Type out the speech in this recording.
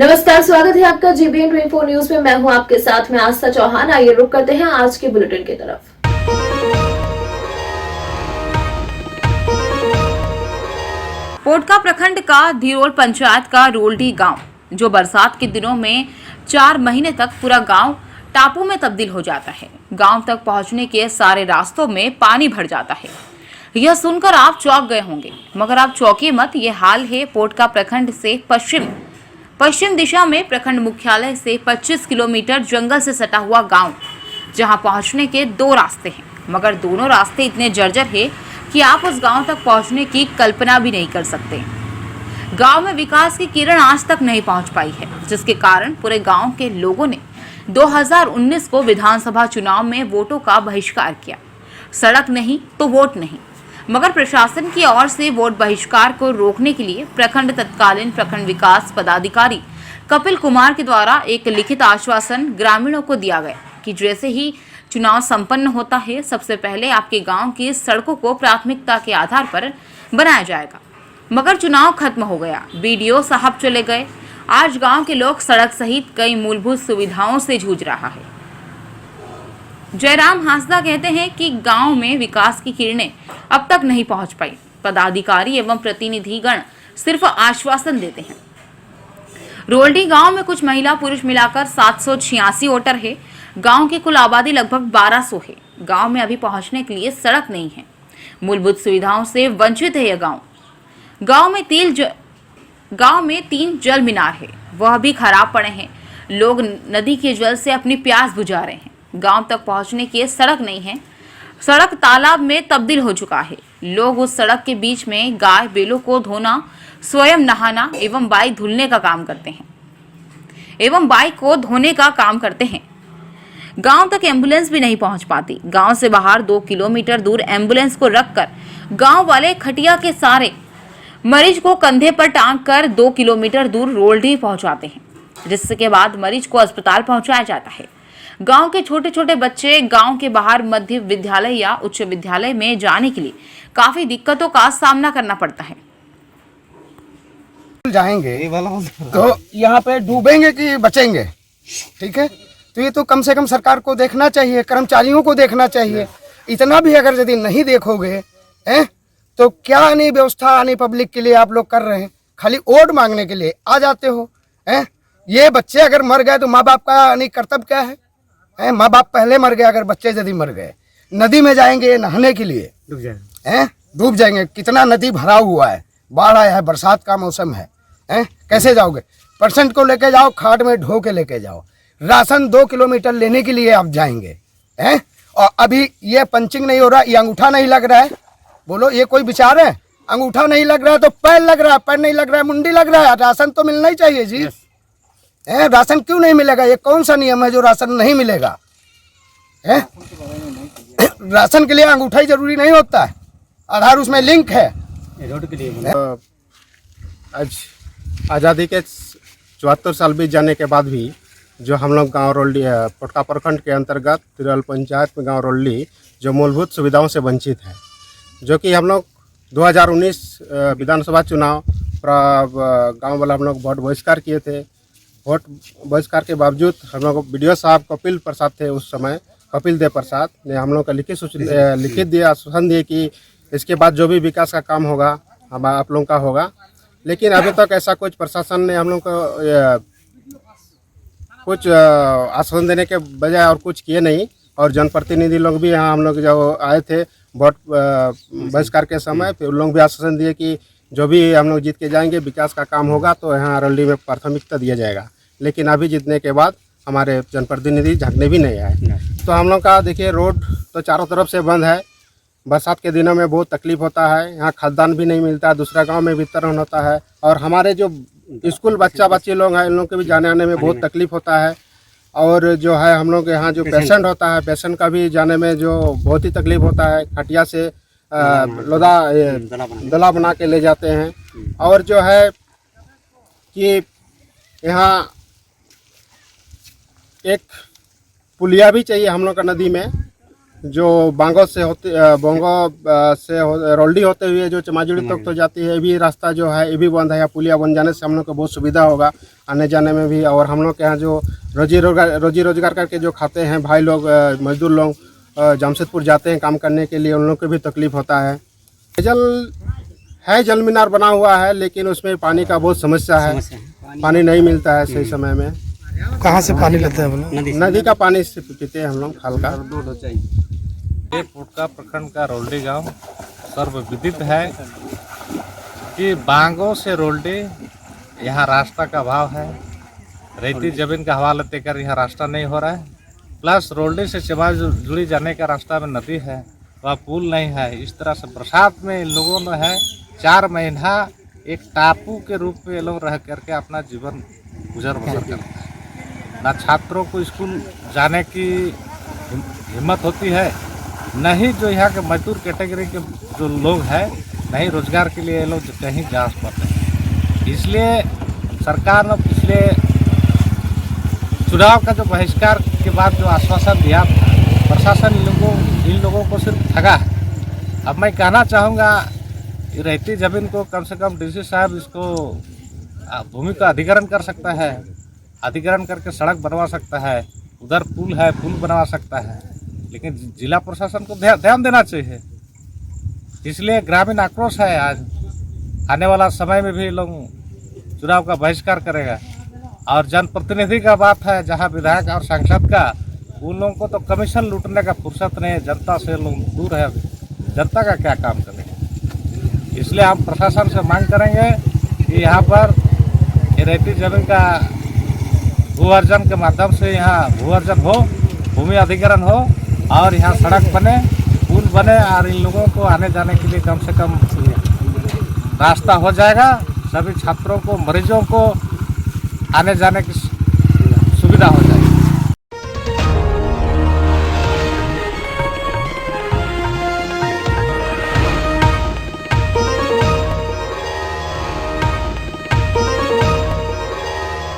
नमस्कार, स्वागत है आपका जीबीएन 24 न्यूज में। मैं हूं आपके साथ में आस्था चौहान। आइए रुक करते हैं आज के बुलेटिन की तरफ। पोटका प्रखंड का धीरोल पंचायत का रोल्डी गांव, जो बरसात के दिनों में 4 महीने तक पूरा गांव टापू में तब्दील हो जाता है। गांव तक पहुंचने के सारे रास्तों में पानी भर जाता है। यह सुनकर आप चौंक गए होंगे, मगर आप चौंकिए मत। ये हाल है पोटका प्रखंड से पश्चिम दिशा में प्रखंड मुख्यालय से 25 किलोमीटर जंगल से सटा हुआ गांव, जहां पहुंचने के 2 रास्ते हैं, मगर दोनों रास्ते इतने जर्जर है कि आप उस गांव तक पहुंचने की कल्पना भी नहीं कर सकते। गांव में विकास की किरण आज तक नहीं पहुंच पाई है, जिसके कारण पूरे गांव के लोगों ने 2019 को विधानसभा चुनाव में वोटों का बहिष्कार किया। सड़क नहीं तो वोट नहीं, मगर प्रशासन की ओर से वोट बहिष्कार को रोकने के लिए तत्कालीन प्रखंड विकास पदाधिकारी कपिल कुमार के द्वारा एक लिखित आश्वासन ग्रामीणों को दिया गया कि जैसे ही चुनाव संपन्न होता है, सबसे पहले आपके गांव की सड़कों को प्राथमिकता के आधार पर बनाया जाएगा। मगर चुनाव खत्म हो गया, बीडीओ साहब चले गए। आज गांव के लोग सड़क सहित कई मूलभूत सुविधाओं से जूझ रहा है। जयराम हांसदा कहते हैं कि गांव में विकास की किरणें अब तक नहीं पहुंच पाई। पदाधिकारी एवं प्रतिनिधिगण सिर्फ आश्वासन देते हैं। रोल्डी गांव में कुछ महिला पुरुष मिलाकर 786 वोटर है। गांव की कुल आबादी लगभग 1200 है। गांव में अभी पहुंचने के लिए सड़क नहीं है। मूलभूत सुविधाओं से वंचित है यह गांव। गांव में 3 जल मीनार है, वह भी खराब पड़े हैं। लोग नदी के जल से अपनी प्यास बुझा रहे हैं। गांव तक पहुंचने की सड़क नहीं है। सड़क तालाब में तब्दील हो चुका है। लोग उस सड़क के बीच में गाय बैलों को धोना, स्वयं नहाना एवं बाइक धुलने का काम करते हैं। गांव तक एम्बुलेंस भी नहीं पहुंच पाती। गांव से बाहर 2 किलोमीटर दूर एम्बुलेंस को रखकर गांव वाले खटिया के सारे मरीज को कंधे पर टांग कर 2 किलोमीटर दूर रोल्डी पहुंचाते हैं, जिसके बाद मरीज को अस्पताल पहुंचाया जाता है। गांव के छोटे छोटे बच्चे गांव के बाहर मध्य विद्यालय या उच्च विद्यालय में जाने के लिए काफी दिक्कतों का सामना करना पड़ता है। जाएंगे तो यहाँ पे डूबेंगे कि बचेंगे? ठीक है, तो ये तो कम से कम सरकार को देखना चाहिए, कर्मचारियों को देखना चाहिए। इतना भी अगर यदि नहीं देखोगे तो क्या नहीं व्यवस्था आनी पब्लिक के लिए आप लोग कर रहे हैं? खाली वोट मांगने के लिए आ जाते हो। ये बच्चे अगर मर गए तो माँ बाप का नहीं कर्तव्य क्या है? माँ बाप पहले मर गए, अगर बच्चे यदि मर गए, नदी में जाएंगे नहाने के लिए, डूब जाएंगे। कितना नदी भरा हुआ है, बाढ़ आया है, बरसात का मौसम है, कैसे जाओगे? पेशेंट को लेके जाओ, खाट में ढो के लेके जाओ। राशन 2 किलोमीटर लेने के लिए आप जाएंगे, और अभी ये पंचिंग नहीं हो रहा, ये अंगूठा नहीं लग रहा है। बोलो, ये कोई विचार है? अंगूठा नहीं लग रहा है तो पैर लग रहा है, पैर नहीं लग रहा है मुंडी लग रहा है। राशन तो मिलना ही चाहिए जी। राशन क्यों नहीं मिलेगा? ये कौन सा नियम है जो राशन नहीं मिलेगा? राशन के लिए अंगूठा ही जरूरी नहीं होता है, आधार उसमें लिंक है। आज आज़ादी के 74 साल बीत जाने के बाद भी जो हम लोग गाँव रोल्डी पोटका प्रखंड के अंतर्गत तिरल पंचायत में गाँव रोल्डी जो मूलभूत सुविधाओं से वंचित है, जो कि हम लोग 2019 विधानसभा चुनाव गाँव वाला हम लोग वोट बहिष्कार किए थे। वोट बहिष्कार के बावजूद हम लोग बीडीओ साहब कपिल प्रसाद थे उस समय, कपिल देव प्रसाद ने हम लोग का लिखित दिया, आश्वासन दिए कि इसके बाद जो भी विकास का काम होगा हम आप लोगों का होगा। लेकिन अभी तक ऐसा कुछ प्रशासन ने हम लोग को कुछ आश्वासन देने के बजाय और कुछ किए नहीं। और जनप्रतिनिधि लोग भी यहाँ हम लोग जो आए थे वोट बहिष्कार के समय, फिर उन लोग भी आश्वासन दिए कि जो भी हम लोग जीत के जाएंगे, विकास का काम होगा तो यहाँ रोल्डी में प्राथमिकता दिया जाएगा। लेकिन अभी जीतने के बाद हमारे जनप्रतिनिधि झांकने भी नहीं आए। तो हम लोग का देखिए, रोड तो चारों तरफ से बंद है। बरसात के दिनों में बहुत तकलीफ होता है। यहाँ खाद्यान्न भी नहीं मिलता, दूसरा गांव में वितरण होता है। और हमारे जो स्कूल बच्चे लोग हैं, इन लोगों के भी जाने आने में बहुत तकलीफ होता है। और जो है हम लोग यहाँ जो पेशेंट होता है, पेशेंट का भी जाने में जो बहुत ही तकलीफ होता है। खटिया से दला बना के ले जाते हैं। और जो है कि यहाँ एक पुलिया भी चाहिए हम लोग का नदी में, जो बांगो से होते रोल्डी होते हुए जो चमाजुड़ी तक तो जाती है, ये भी रास्ता जो है ये भी बंद है। या पुलिया बन जाने से हम लोग को बहुत सुविधा होगा आने जाने में भी। और हम लोग के यहाँ जो रोजी रोजगार करके जो खाते हैं भाई लोग, मजदूर लोग जमशेदपुर जाते हैं काम करने के लिए, उन लोग को भी तकलीफ होता है। जल मीनार बना हुआ है लेकिन उसमें पानी का बहुत समस्या है, पानी नहीं मिलता है सही समय में। कहाँ से पानी लेते हैं आप लोग? नदी का पानी से पीते हैं हम लोग खाल का। ये पोटका प्रखंड का रोल्डी गांव सर्वविदित है कि बांगो से रोल्डी यहाँ रास्ता का अभाव है। रेती जमीन का हवाला देकर यहाँ रास्ता नहीं हो रहा है। प्लस रोल्डी से चमाजुड़ी जाने का रास्ता में नदी है, वह पुल नहीं है। इस तरह से बरसात में इन लोगों ने है 4 महीना एक टापू के रूप में ये लोग रह करके अपना जीवन गुजर बसर करते हैं। ना छात्रों को स्कूल जाने की हिम्मत होती है, न ही जो यहाँ के मजदूर कैटेगरी के जो लोग हैं, नहीं रोजगार के लिए ये लोग कहीं जा पाते हैं। इसलिए सरकार ने पिछले चुनाव का जो बहिष्कार के बाद जो आश्वासन दिया, प्रशासन इन लोगों को सिर्फ ठगा है। अब मैं कहना चाहूँगा रहती ज़मीन को कम से कम डीसी साहब इसको भूमि का अधिग्रहण कर सकता है, अधिग्रहण करके सड़क बनवा सकता है, उधर पुल है पुल बनवा सकता है, लेकिन जिला प्रशासन को ध्यान देना चाहिए। इसलिए ग्रामीण आक्रोश है। आज आने वाला समय में भी लोग चुनाव का बहिष्कार करेगा। और जनप्रतिनिधि का बात है, जहां विधायक और सांसद का, उन लोगों को तो कमीशन लूटने का फुर्सत नहीं है। जनता से लोग दूर है, जनता का क्या काम करेंगे। इसलिए हम प्रशासन से मांग करेंगे कि यहाँ पर रेती जमीन का भू अर्जन के माध्यम से यहाँ भू अर्जन हो, भूमि अधिग्रहण हो और यहाँ सड़क बने, पुल बने और इन लोगों को आने जाने के लिए कम से कम रास्ता हो जाएगा। सभी छात्रों को, मरीजों को आने जाने की सुविधा हो जाएगी।